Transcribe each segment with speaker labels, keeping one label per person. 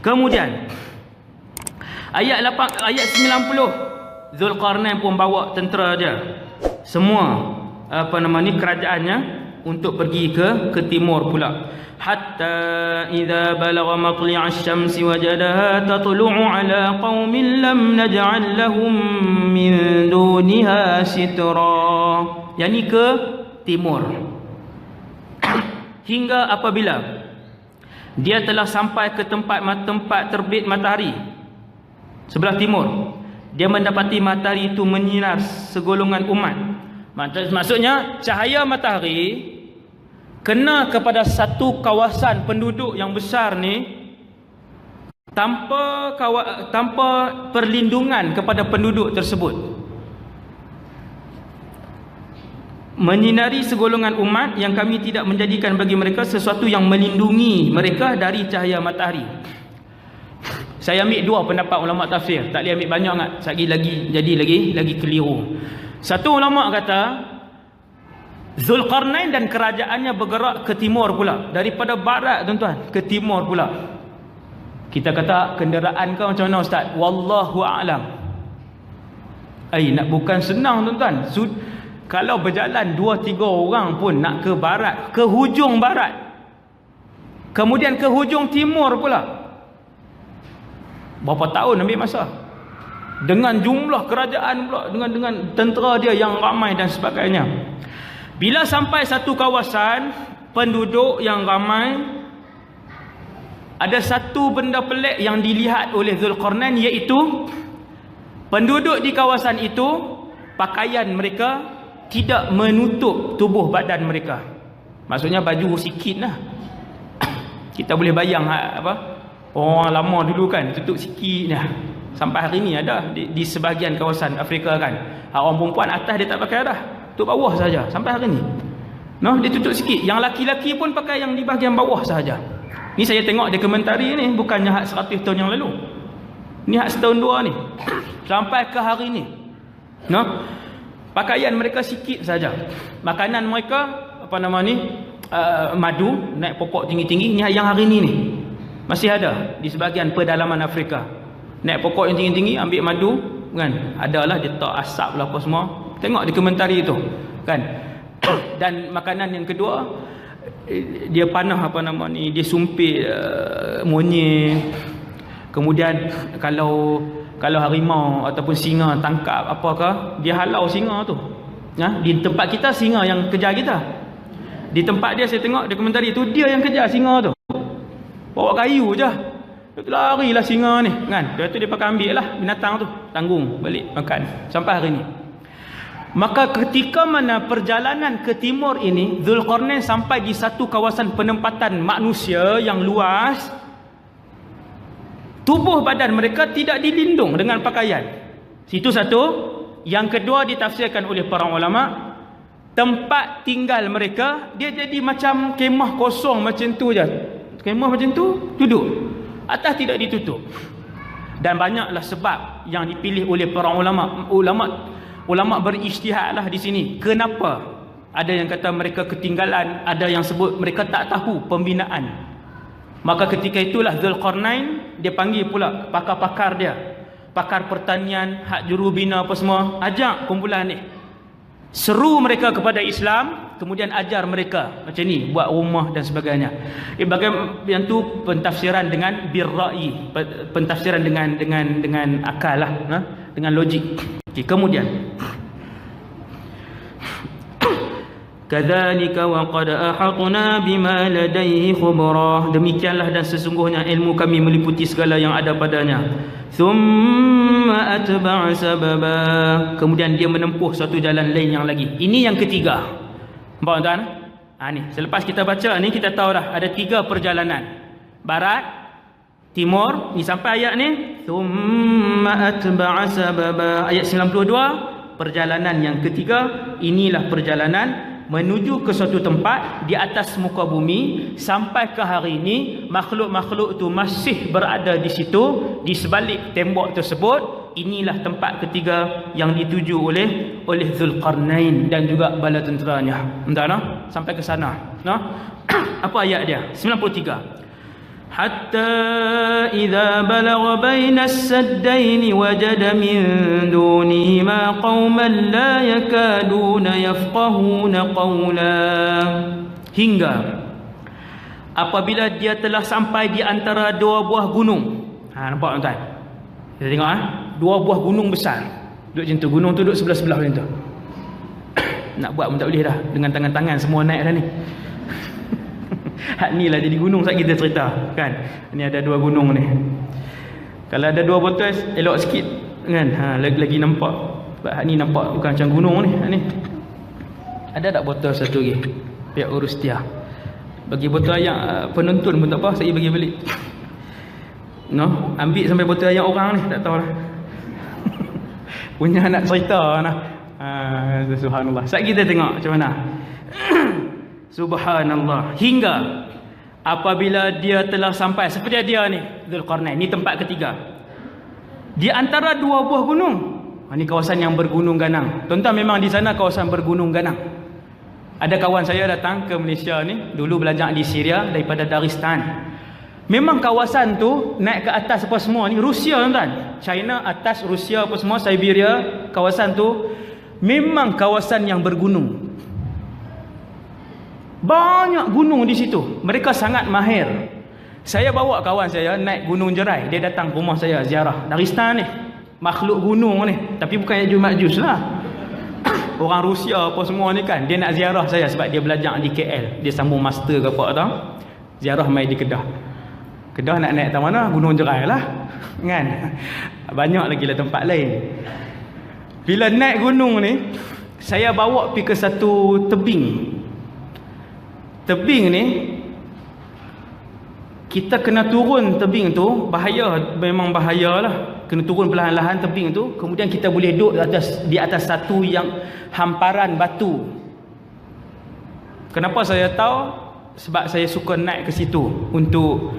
Speaker 1: Kemudian ayat 90, Zulkarnain pun bawa tentera dia, semua kerajaannya, untuk pergi ke timur pula. Hatta idza balagha matli'a asy-syamsi wajadaha tatlu'u 'ala qaumin lam naj'al lahum min duniha sitra. Yani ke timur. Hingga apabila dia telah sampai ke tempat terbit matahari sebelah timur, dia mendapati matahari itu menyinar segolongan umat. Maksudnya cahaya matahari kena kepada satu kawasan penduduk yang besar ni tanpa perlindungan kepada penduduk tersebut. Menyinari segolongan umat yang kami tidak menjadikan bagi mereka sesuatu yang melindungi mereka dari cahaya matahari. Saya ambil dua pendapat ulama tafsir, tak boleh ambil banyak sangat, sekali lagi keliru. Satu ulama kata Zulkarnain dan kerajaannya bergerak ke timur pula, daripada barat tuan-tuan ke timur pula. Kita kata kenderaan kau macam mana ustaz? Wallahu a'lam. Nak bukan senang tuan-tuan. Kalau berjalan 2-3 orang pun nak ke barat, ke hujung barat, kemudian ke hujung timur pula, berapa tahun ambil masa? Dengan jumlah kerajaan pula, dengan tentera dia yang ramai dan sebagainya. Bila sampai satu kawasan penduduk yang ramai, ada satu benda pelik yang dilihat oleh Zulkarnain, iaitu penduduk di kawasan itu pakaian mereka tidak menutup tubuh badan mereka. Maksudnya baju sikit lah. Kita boleh bayang orang lama dulu kan, tutup sikit lah. Sampai hari ni ada di sebahagian kawasan Afrika kan, orang perempuan atas dia tak pakai dah, tutup bawah saja sampai hari ni. Dia tutup sikit. Yang laki-laki pun pakai yang di bahagian bawah sahaja. Ni saya tengok dokumentari ni, bukannya hak 100 tahun yang lalu, ni hak setahun dua ni, sampai ke hari ni. Pakaian mereka sikit saja. Makanan mereka madu naik pokok tinggi-tinggi. Ni yang hari ni masih ada di sebahagian pedalaman Afrika. Naik pokok yang tinggi-tinggi, ambil madu kan. Adalah dia tak asap lah apa semua. Tengok dokumentari itu kan. Dan makanan yang kedua, dia panah dia sumpit monyet. Kemudian kalau harimau ataupun singa tangkap apakah, dia halau singa tu. Di tempat kita singa yang kejar kita. Di tempat dia saya tengok dokumentari tu, dia yang kejar singa tu. Bawa kayu je. Dia larilah singa ni kan. Lepas tu dia pakai ambil lah binatang tu, tanggung balik makan sampai hari ni. Maka ketika mana perjalanan ke timur ini, Zulkarnain sampai di satu kawasan penempatan manusia yang luas, tubuh badan mereka tidak dilindung dengan pakaian. Situ satu. Yang kedua, ditafsirkan oleh para ulama, tempat tinggal mereka dia jadi macam kemah kosong macam tu je. Kemah macam tu, duduk. Atas tidak ditutup. Dan banyaklah sebab yang dipilih oleh para ulama. Ulama berijtihad lah di sini. Kenapa? Ada yang kata mereka ketinggalan, ada yang sebut mereka tak tahu pembinaan. Maka ketika itulah Zulkarnain dia panggil pula pakar-pakar dia, pakar pertanian, hak jurubina apa semua, ajak kumpulan ni, seru mereka kepada Islam, kemudian ajar mereka macam ni, buat rumah dan sebagainya. Bagaimana yang tu pentafsiran dengan birra'i, pentafsiran dengan akal lah, dengan logik. Kemudian kadzalika wa qad ahatna bima ladaihi khubra, demikianlah dan sesungguhnya ilmu kami meliputi segala yang ada padanya. Thumma atba'a sababa, kemudian dia menempuh satu jalan lain yang lagi. Ini yang ketiga. Nampak tuan? Ni selepas kita baca ni kita tahu dah ada 3 perjalanan. Barat, timur, ni sampai ayat ni thumma atba'a sababa, ayat 92, perjalanan yang ketiga. Inilah perjalanan menuju ke suatu tempat di atas muka bumi. Sampai ke hari ini makhluk-makhluk itu masih berada di situ, di sebalik tembok tersebut. Inilah tempat ketiga yang dituju oleh Zulkarnain dan juga bala tenteranya. Entah sampai ke sana. Apa ayat dia? 93. حتى إذا بلغ بين السدين وجد من دونهما قوما لا يكادون يفقهون قولا. Hingga apabila dia telah sampai di antara dua buah gunung. Nampak tuan-tuan? Kita tengok dua buah gunung besar. Duduk macam tu, gunung tu duduk sebelah-sebelah macam tu. Nak buat pun tak boleh dah, dengan tangan-tangan semua naik dah ni. Hak ni lah jadi gunung saat kita cerita kan. Ni ada dua gunung ni. Kalau ada dua botol elok sikit kan. Lagi nampak. Sebab hak ni nampak bukan macam gunung ni. Hak ni. Ada tak botol satu lagi? Pihak urus dia. Bagi botol air penonton pun tak apa, saya bagi balik. No, ambil sampai botol air orang ni, tak tahulah. Punya nak cerita nah. Subhanallah. Sat kita tengok macam mana. Subhanallah. Hingga apabila dia telah sampai seperti dia ni, Dzulqarnain. Ni tempat ketiga. Di antara dua buah gunung. Ni kawasan yang bergunung ganang. Tuan-tuan, memang di sana kawasan bergunung ganang. Ada kawan saya datang ke Malaysia ni, dulu belajar di Syria daripada Dagestan. Memang kawasan tu naik ke atas apa semua ni Rusia tuan-tuan. China atas, Rusia apa semua, Siberia, kawasan tu memang kawasan yang bergunung. Banyak gunung di situ. Mereka sangat mahir. Saya bawa kawan saya naik Gunung Jerai. Dia datang ke rumah saya ziarah. Dagestan ni makhluk gunung ni, tapi bukan Yajuj Majus lah. Orang Rusia apa semua ni kan, dia nak ziarah saya sebab dia belajar di KL. Dia sambung master ke apa tau. Ziarah mai di Kedah. Kedah nak naik ke mana? Gunung Jerai lah. Kan? Banyak lagi lah tempat lain. Bila naik gunung ni, saya bawa pergi ke satu tebing. Tebing ni, kita kena turun tebing tu, bahaya, memang bahaya lah. Kena turun perlahan-lahan tebing tu. Kemudian kita boleh duduk di atas satu yang hamparan batu. Kenapa saya tahu? Sebab saya suka naik ke situ untuk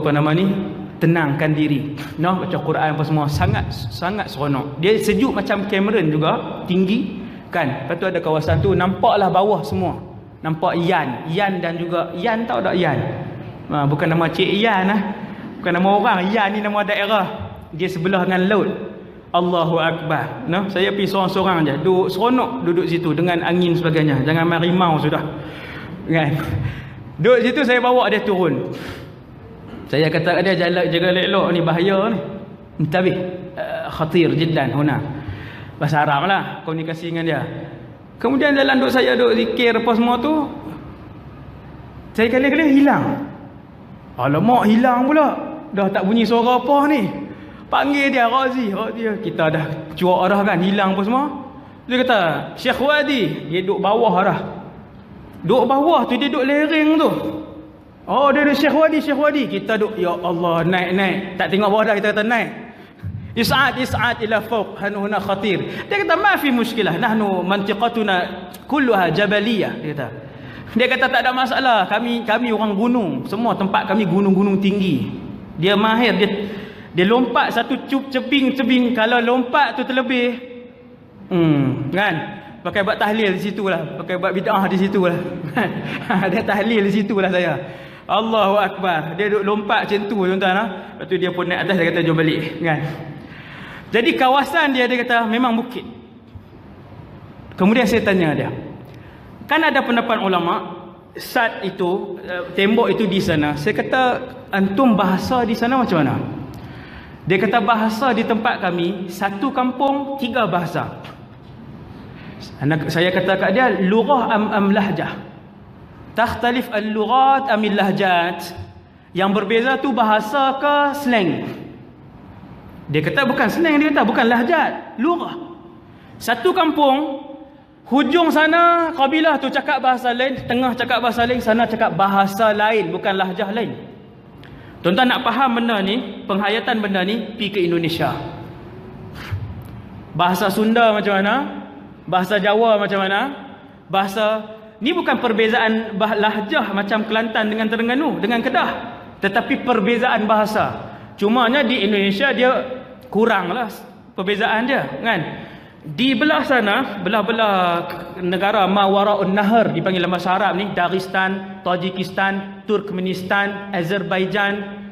Speaker 1: apa nama ni, tenangkan diri. Noh, baca Quran apa semua, sangat seronok. Dia sejuk macam Cameron juga, tinggi kan. Lepas tu ada kawasan tu, nampaklah bawah semua. Nampak Yan dan juga Yan, tahu tak Yan? Bukan nama Cik Yan lah. Bukan nama orang. Yan ni nama daerah. Dia sebelah dengan laut. Allahu Akbar. No? Saya pergi seorang-seorang je. Duduk seronok duduk situ dengan angin sebagainya. Jangan main rimau sudah. Kan? Duduk situ saya bawa dia turun. Saya kata dia jaga elok ni, bahaya ni. Intabih. Khatir jiddan huna. Bahasa Arab lah komunikasi dengan dia. Kemudian dalam duduk saya duduk zikir apa semua tu, saya kali-kali hilang. Alamak, hilang pula. Dah tak bunyi suara apa ni. Panggil dia, Razi. Kita dah cuak dah kan, hilang apa semua. Dia kata, Syekh Wadi. Dia duduk bawah dah. Duduk bawah tu, dia duduk lereng tu. Oh, dia duduk Syekh Wadi. Kita duduk, ya Allah, naik. Tak tengok bawah dah, kita kata naik. Is'ad ila fawq huna khatir. Dia kata ma fi mushkilah, nahnu mantiqatuna kulluha jabaliyah. Dia kata tak ada masalah, kami orang gunung, semua tempat kami gunung-gunung tinggi. Dia mahir, dia lompat satu tebing, kalau lompat tu terlebih kan, pakai buat tahlil di situlah, pakai buat bid'ah di situlah. Dia tahlil di situlah saya. Allahu Akbar. Dia duduk lompat macam tu tuan-tuan lah. Lepas tu dia pun naik atas, dia kata jom balik kan. Jadi kawasan dia kata memang bukit. Kemudian saya tanya dia, kan ada pendapat ulama sat itu, tembok itu di sana. Saya kata, antum bahasa di sana macam mana? Dia kata bahasa di tempat kami, satu kampung 3 bahasa. Saya kata kat dia, lughah am lahjah. Takhtalif al-lughat am al-lahjat. Yang berbeza tu bahasa ke slang? Dia kata bukan slang, dia kata bukan lahjat, lughah. Satu kampung, hujung sana kabilah tu cakap bahasa lain, tengah cakap bahasa lain, sana cakap bahasa lain, bukan lahjah lain. Tuan-tuan nak faham benda ni, penghayatan benda ni, pergi ke Indonesia. Bahasa Sunda macam mana? Bahasa Jawa macam mana? Bahasa ni bukan perbezaan lahjah macam Kelantan dengan Terengganu, dengan Kedah, tetapi perbezaan bahasa. Cumanya di Indonesia dia kuranglah perbezaan dia kan. Di belah sana, belah-belah negara Mawara'un Nahar dipanggil dalam bahasa Arab ni, Dagestan, Tajikistan, Turkmenistan, Azerbaijan.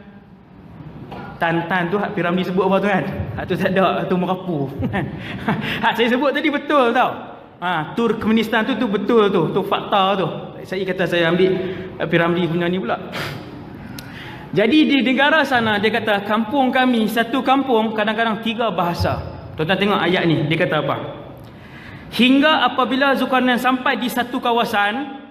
Speaker 1: Tan tu hak Piramli sebut apa tu kan? Hak tu tak ada, tu merapu. Hak saya sebut tadi betul tau. Turkmenistan tu betul tu fakta tu. Saya kata saya ambil Piramli punya ni pula. Jadi di negara sana dia kata kampung kami, satu kampung kadang-kadang 3 bahasa. Tuan-tuan tengok ayat ni, dia kata apa? Hingga apabila Zulkarnain sampai di satu kawasan,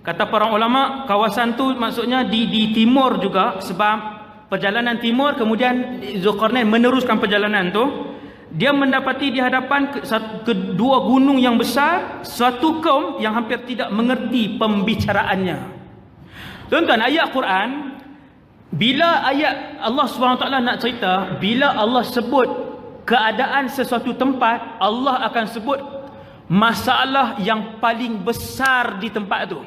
Speaker 1: kata para ulama, kawasan tu maksudnya di timur juga, sebab perjalanan timur, kemudian Zulkarnain meneruskan perjalanan tu. Dia mendapati di hadapan kedua gunung yang besar suatu kaum yang hampir tidak mengerti pembicaraannya. Tuan-tuan, ayat Quran, bila ayat Allah SWT nak cerita, bila Allah sebut keadaan sesuatu tempat, Allah akan sebut masalah yang paling besar di tempat tu.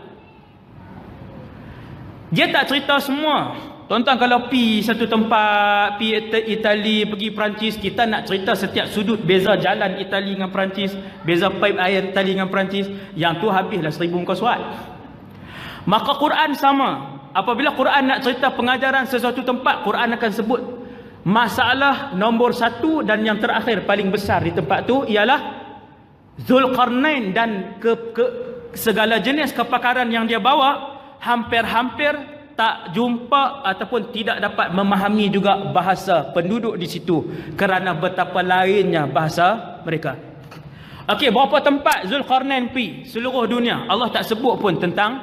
Speaker 1: Dia tak cerita semua. Tuan-tuan, kalau pergi satu tempat, pergi Itali, pergi Perancis, kita nak cerita setiap sudut, beza jalan Itali dengan Perancis, beza pipe air Itali dengan Perancis, yang tu habislah 1000 muka surat. Maka Quran sama. Apabila Quran nak cerita pengajaran sesuatu tempat, Quran akan sebut masalah nombor 1 dan yang terakhir paling besar di tempat tu ialah Zulkarnain dan segala jenis kepakaran yang dia bawa hampir-hampir tak jumpa ataupun tidak dapat memahami juga bahasa penduduk di situ kerana betapa lainnya bahasa mereka. Okey, berapa tempat Zulkarnain pergi seluruh dunia? Allah tak sebut pun tentang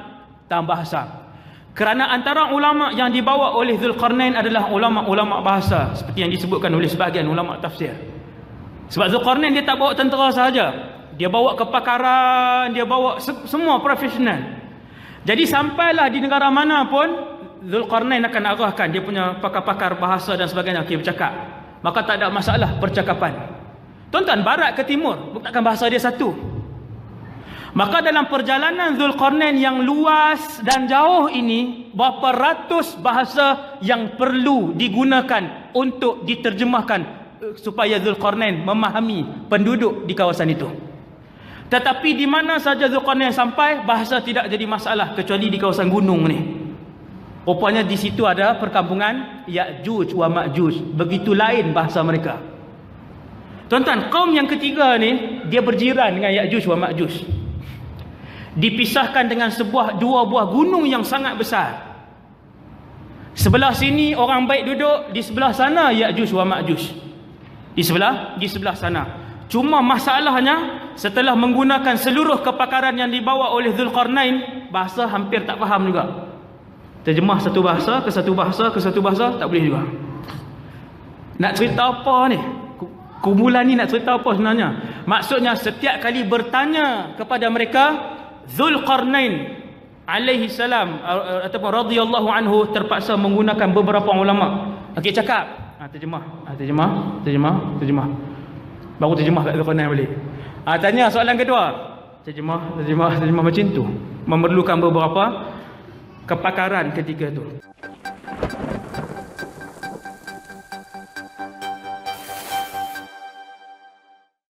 Speaker 1: bahasa. Kerana antara ulama yang dibawa oleh Zulkarnain adalah ulama-ulama bahasa, seperti yang disebutkan oleh sebahagian ulama tafsir. Sebab Zulkarnain dia tak bawa tentera sahaja, dia bawa kepakaran, dia bawa semua profesional. Jadi sampailah di negara mana pun, Zulkarnain akan arahkan dia punya pakar-pakar bahasa dan sebagainya, okey, bercakap. Maka tak ada masalah percakapan. Tuan-tuan, barat ke timur, takkan bahasa dia satu. Maka dalam perjalanan Zulkarnain yang luas dan jauh ini, berapa ratus bahasa yang perlu digunakan untuk diterjemahkan supaya Zulkarnain memahami penduduk di kawasan itu. Tetapi di mana saja Zulkarnain sampai, bahasa tidak jadi masalah kecuali di kawasan gunung ni. Rupanya di situ ada perkampungan Ya'juj wa Ma'juj. Begitu lain bahasa mereka. Tuan-tuan, kaum yang ketiga ni dia berjiran dengan Ya'juj wa Ma'juj. Dipisahkan dengan dua buah gunung yang sangat besar. Sebelah sini orang baik duduk, di sebelah sana Ya'juj wa Ma'juj. Di sebelah sana. Cuma masalahnya, setelah menggunakan seluruh kepakaran yang dibawa oleh Zulkarnain, bahasa hampir tak faham juga. Terjemah satu bahasa ke satu bahasa tak boleh juga. Nak cerita apa ni? Kumpulan ni nak cerita apa sebenarnya? Maksudnya setiap kali bertanya kepada mereka, Zulkarnain alaihi salam ataupun radhiyallahu anhu terpaksa menggunakan beberapa ulama. Okey, cakap. Terjemah. Baru terjemah kat Zulkarnain balik. Tanya soalan kedua. Terjemah macam tu. Memerlukan beberapa kepakaran ketika tu.